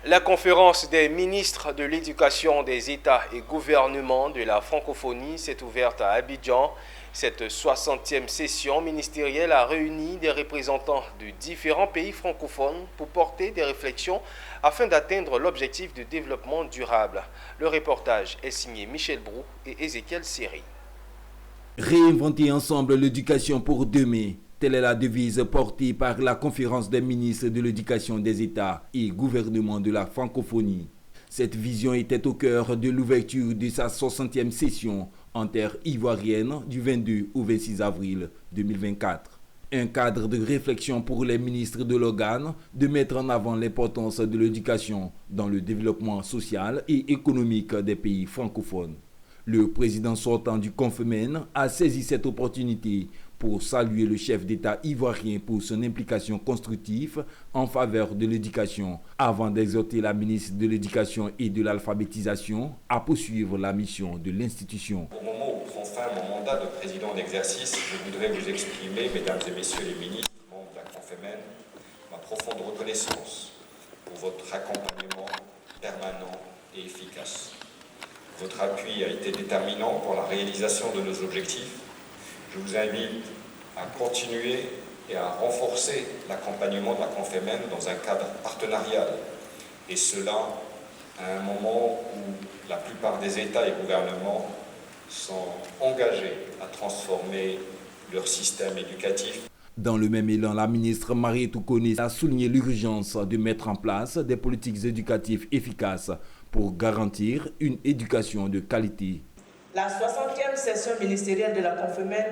La conférence des ministres de l'Éducation des États et gouvernements de la francophonie s'est ouverte à Abidjan. Cette 60e session ministérielle a réuni des représentants de différents pays francophones pour porter des réflexions afin d'atteindre l'objectif de développement durable. Le reportage est signé Michel Brou et Ézéchiel Seri. Réinventer ensemble l'éducation pour demain. Telle est la devise portée par la conférence des ministres de l'éducation des États et gouvernements de la francophonie. Cette vision était au cœur de l'ouverture de sa 60e session en terre ivoirienne du 22 au 26 avril 2024. Un cadre de réflexion pour les ministres de l'organe de mettre en avant l'importance de l'éducation dans le développement social et économique des pays francophones. Le président sortant du Confemen a saisi cette opportunité pour saluer le chef d'État ivoirien pour son implication constructive en faveur de l'éducation, avant d'exhorter la ministre de l'Éducation et de l'Alphabétisation à poursuivre la mission de l'institution. Au moment où prend fin mon mandat de président d'exercice, je voudrais vous exprimer, mesdames et messieurs les ministres, membres de la Confemen, ma profonde reconnaissance pour votre accompagnement permanent et efficace. Votre appui a été déterminant pour la réalisation de nos objectifs. Je vous invite à continuer et à renforcer l'accompagnement de la Confemen dans un cadre partenarial. Et cela à un moment où la plupart des États et gouvernements sont engagés à transformer leur système éducatif. Dans le même élan, la ministre Marietou Koné a souligné l'urgence de mettre en place des politiques éducatives efficaces pour garantir une éducation de qualité. La 60e session ministérielle de la Confemen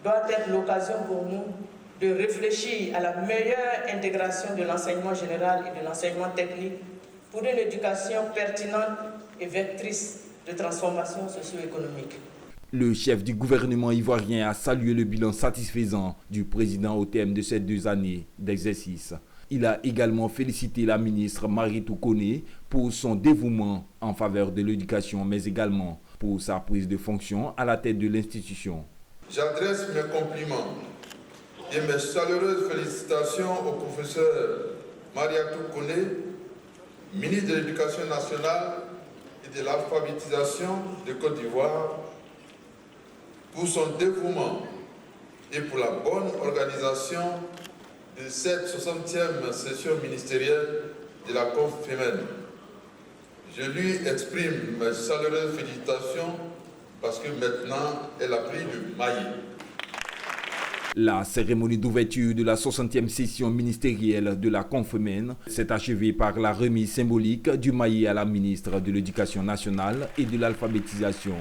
doit être l'occasion pour nous de réfléchir à la meilleure intégration de l'enseignement général et de l'enseignement technique pour une éducation pertinente et vectrice de transformation socio-économique. Le chef du gouvernement ivoirien a salué le bilan satisfaisant du président au terme de ces 2 années d'exercice. Il a également félicité la ministre Marietou Koné pour son dévouement en faveur de l'éducation, mais également pour sa prise de fonction à la tête de l'institution. J'adresse mes compliments et mes chaleureuses félicitations au professeur Marietou Koné, ministre de l'Éducation nationale et de l'alphabétisation de Côte d'Ivoire, pour son dévouement et pour la bonne organisation de cette 60e session ministérielle de la Confemen. Je lui exprime mes chaleureuses félicitations parce que maintenant elle a pris le maillet. La cérémonie d'ouverture de la 60e session ministérielle de la Confemen s'est achevée par la remise symbolique du maillet à la ministre de l'Éducation nationale et de l'Alphabétisation.